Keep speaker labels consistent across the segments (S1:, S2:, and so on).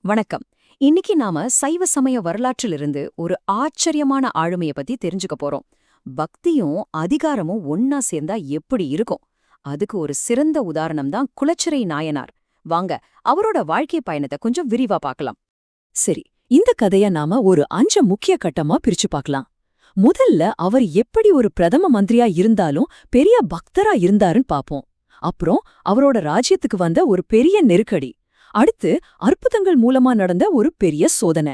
S1: வணக்கம். இன்னைக்கு நாம சைவ சமய வரலாற்றிலிருந்து ஒரு ஆச்சரியமான ஆளுமைய பத்தி தெரிஞ்சுக்க போறோம். பக்தியும் அதிகாரமும் ஒன்னா சேர்ந்தா எப்படி இருக்கும்? அதுக்கு ஒரு சிறந்த உதாரணம் தான் குலச்சிறை நாயனார். வாங்க, அவரோட வாழ்க்கை பயணத்தை கொஞ்சம் விரிவா பார்க்கலாம்.
S2: சரி, இந்த கதைய நாம ஒரு 5 முக்கிய கட்டமா பிரிச்சு பார்க்கலாம். முதல்ல அவர் எப்படி ஒரு பிரதம மந்திரியா இருந்தாலும் பெரிய பக்தரா இருந்தாருன்னு பாப்போம். அப்புறம் அவரோட ராஜ்யத்துக்கு வந்த ஒரு பெரிய நெருக்கடி. அடுத்து அற்புதங்கள் மூலமா நடந்த ஒரு பெரிய சோதனை.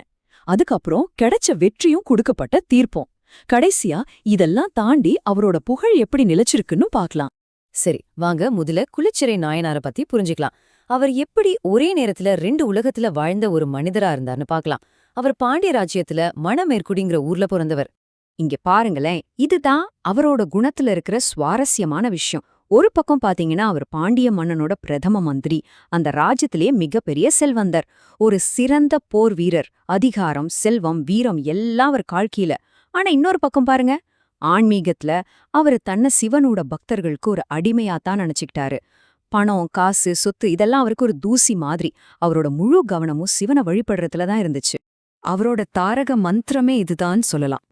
S2: அதுக்கப்புறம் கிடைச்ச வெற்றியும் கொடுக்கப்பட்ட தீர்ப்போம். கடைசியா இதெல்லாம் தாண்டி அவரோட புகழ் எப்படி நிலைச்சிருக்குன்னு பார்க்கலாம்.
S1: சரி, வாங்க முதல்ல குலச்சிறை நாயனாரை பத்தி புரிஞ்சுக்கலாம். அவர் எப்படி ஒரே நேரத்துல 2 உலகத்துல வாழ்ந்த ஒரு மனிதரா இருந்தார்னு பார்க்கலாம். அவர் பாண்டிய ராஜ்யத்துல மணமேற்குடிங்கிற ஊர்ல பிறந்தவர். இங்க பாருங்களேன், இதுதான் அவரோட குணத்துல இருக்கிற சுவாரஸ்யமான விஷயம். ஒரு பக்கம் பாத்தீங்கன்னா அவர் பாண்டிய மன்னனோட பிரதம மந்திரி, அந்த ராஜ்யத்திலேயே மிகப்பெரிய செல்வந்தர், ஒரு சிறந்த போர் வீரர், அதிகாரம், செல்வம், வீரம் எல்லாம் அவர் காழ்கீழ. ஆனா இன்னொரு பக்கம் பாருங்க, ஆன்மீகத்துல அவரு தன்னை சிவனோட பக்தர்களுக்கு ஒரு அடிமையாத்தான் நினைச்சுக்கிட்டாரு. பணம், காசு, சொத்து இதெல்லாம் அவருக்கு ஒரு தூசி மாதிரி. அவரோட முழு கவனமும் சிவனை வழிபடுறதுல தான் இருந்துச்சு. அவரோட தாரக மந்திரமே இதுதான் சொல்லலாம்.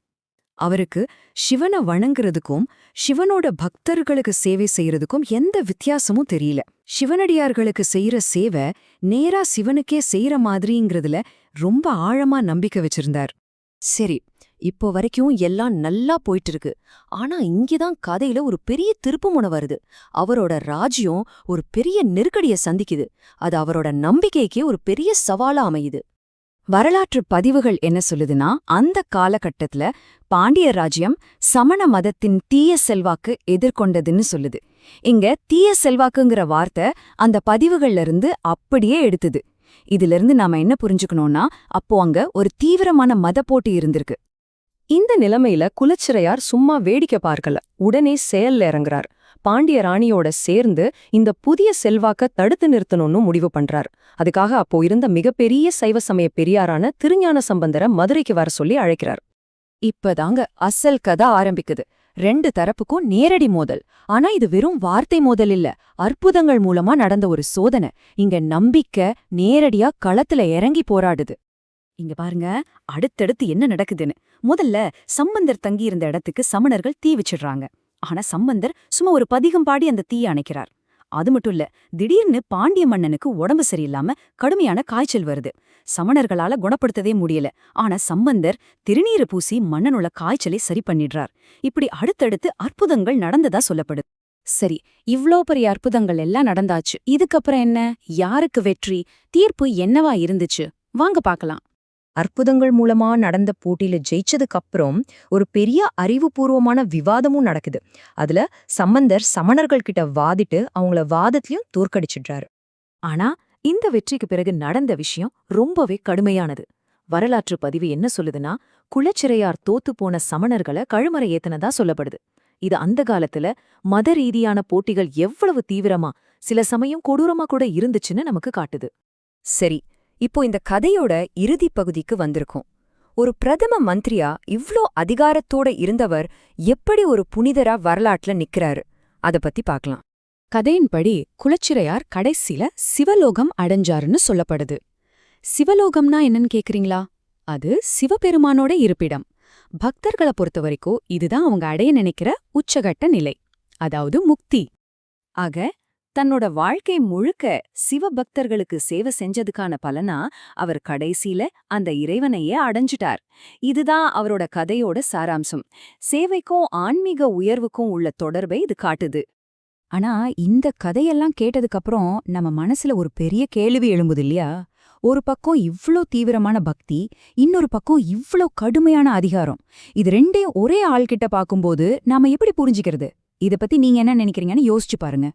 S1: அவருக்கு சிவனை வணங்குறதுக்கும் சிவனோட பக்தர்களுக்கு சேவை செய்யறதுக்கும் எந்த வித்தியாசமும் தெரியல. சிவனடியார்களுக்கு செய்யற சேவை நேரா சிவனுக்கே செய்யற மாதிரிங்கிறதுல ரொம்ப ஆழமா நம்பிக்கை வச்சிருந்தார். சரி, இப்போ வரைக்கும் எல்லாம் நல்லா போயிட்டு இருக்கு. ஆனா இங்கதான் கதையில ஒரு பெரிய திருப்புமுனை வருது. அவரோட ராஜ்யம் ஒரு பெரிய நெருக்கடியை சந்திக்குது. அது அவரோட நம்பிக்கைக்கே ஒரு பெரிய சவாலா அமையுது. வரலாற்று பதிவுகள் என்ன சொல்லுதுன்னா, அந்த காலகட்டத்துல பாண்டிய ராஜ்யம் சமண மதத்தின் தீய செல்வாக்கு எதிர்கொண்டதுன்னு சொல்லுது. இங்க தீய செல்வாக்குங்கிற வார்த்தை அந்த பதிவுகள்ல இருந்து அப்படியே எடுத்துது. இதிலிருந்து நாம என்ன புரிஞ்சுக்கணும்னா, அப்போ அங்க ஒரு தீவிரமான மத போட்டி இருந்திருக்கு.
S2: இந்த நிலைமையில குலச்சிறையார் சும்மா வேடிக்கை பார்க்கல, உடனே செயல்ல இறங்குறார். பாண்டிய ராணியோட சேர்ந்து இந்த புதிய செல்வாக்க தடுத்து நிறுத்தணும்னு முடிவு பண்றார். அதுக்காக அப்போ இருந்த மிகப்பெரிய சைவ சமய பெரியாரான திருஞான சம்பந்தரை மதுரைக்கு வர சொல்லி அழைக்கிறார்.
S1: இப்பதாங்க அசல் கதை ஆரம்பிக்குது. 2 தரப்புக்கும் நேரடி மோதல். ஆனா இது வெறும் வார்த்தை மோதல் இல்ல, அற்புதங்கள் மூலமா நடந்த ஒரு சோதனை. இங்க நம்பிக்கை நேரடியா களத்துல இறங்கி போராடுது. இங்க பாருங்க, அடுத்தடுத்து என்ன நடக்குதுன்னு. முதல்ல சம்பந்தர் தங்கியிருந்த இடத்துக்கு சமணர்கள் தீ வச்சிடுறாங்க. ஆனா சம்பந்தர் சும்மா ஒரு பதிகம் பாடி அந்த தீயை அணைக்கிறார். அது மட்டும் இல்ல, திடீர்னு பாண்டிய மன்னனுக்கு உடம்பு சரியில்லாம கடுமையான காய்ச்சல் வருது. சமணர்களால குணப்படுத்தவே முடியல. ஆனா சம்பந்தர் திருநீறு பூசி மன்னனோட காய்ச்சலை சரி பண்ணிடுறார். இப்படி அடுத்தடுத்து அற்புதங்கள் நடந்ததா சொல்லப்படுது. சரி, இவ்ளோ பெரிய அற்புதங்கள் எல்லாம் நடந்தாச்சு. இதுக்கப்புறம் என்ன? யாருக்கு வெற்றி? தீர்ப்பு என்னவா இருந்துச்சு? வாங்க பார்க்கலாம்.
S2: அற்புதங்கள் மூலமா நடந்த போட்டியில ஜெயிச்சதுக்கு அப்புறம் ஒரு பெரிய அறிவுபூர்வமான விவாதமும் நடக்குது. அதுல சம்பந்தர் சமணர்கள் கிட்ட வாதிட்டு அவங்கள வாதத்திலயும் தோற்கடிச்சிடுறாரு.
S1: ஆனா இந்த வெற்றிக்கு பிறகு நடந்த விஷயம் ரொம்பவே கடுமையானது. வரலாற்று பதிவு என்ன சொல்லுதுன்னா, குலச்சிறையார் தோத்து போன சமணர்களை கழுமறை ஏத்துனதா சொல்லப்படுது. இது அந்த காலத்துல மத ரீதியான போட்டிகள் எவ்வளவு தீவிரமா, சில சமயம் கொடூரமா கூட இருந்துச்சுன்னு நமக்கு காட்டுது. சரி, இப்போ இந்த கதையோட இறுதி பகுதிக்கு வந்திருக்கோம். ஒரு பிரதம மந்திரியா இவ்ளோ அதிகாரத்தோட இருந்தவர் எப்படி ஒரு புனிதரா வரலாற்றுல நிக்கிறாரு? அத பத்தி பார்க்கலாம். கதையின்படி குலச்சிறையார் கடைசில சிவலோகம் அடைஞ்சாருன்னு சொல்லப்படுது. சிவலோகம்னா என்னன்னு கேக்குறீங்களா? அது சிவபெருமானோட இருப்பிடம். பக்தர்களை பொறுத்த வரைக்கும் இதுதான் அவங்க அடைய நினைக்கிற உச்சகட்ட நிலை, அதாவது முக்தி. ஆக தன்னோட வாழ்க்கை முழுக்க சிவபக்தர்களுக்கு சேவை செஞ்சதுக்கான பலனா அவர் கடைசியில அந்த இறைவனையே அடைஞ்சிட்டார். இதுதான் அவரோட கதையோட சாராம்சம். சேவைக்கும் ஆன்மீக உயர்வுக்கும் உள்ள தொடர்பை இது காட்டுது. ஆனா இந்த கதையெல்லாம் கேட்டதுக்கு அப்புறம் நம்ம மனசுல ஒரு பெரிய கேள்வி எழும்புது இல்லையா? ஒரு பக்கம் இவ்ளோ தீவிரமான பக்தி, இன்னொரு பக்கம் இவ்ளோ கடுமையான அதிகாரம். இது ரெண்டையும் ஒரே ஆள்கிட்ட பாக்கும்போது நாம எப்படி புரிஞ்சுக்கிறது? இத பத்தி நீங்க என்ன நினைக்கிறீங்கன்னு யோசிச்சு பாருங்க.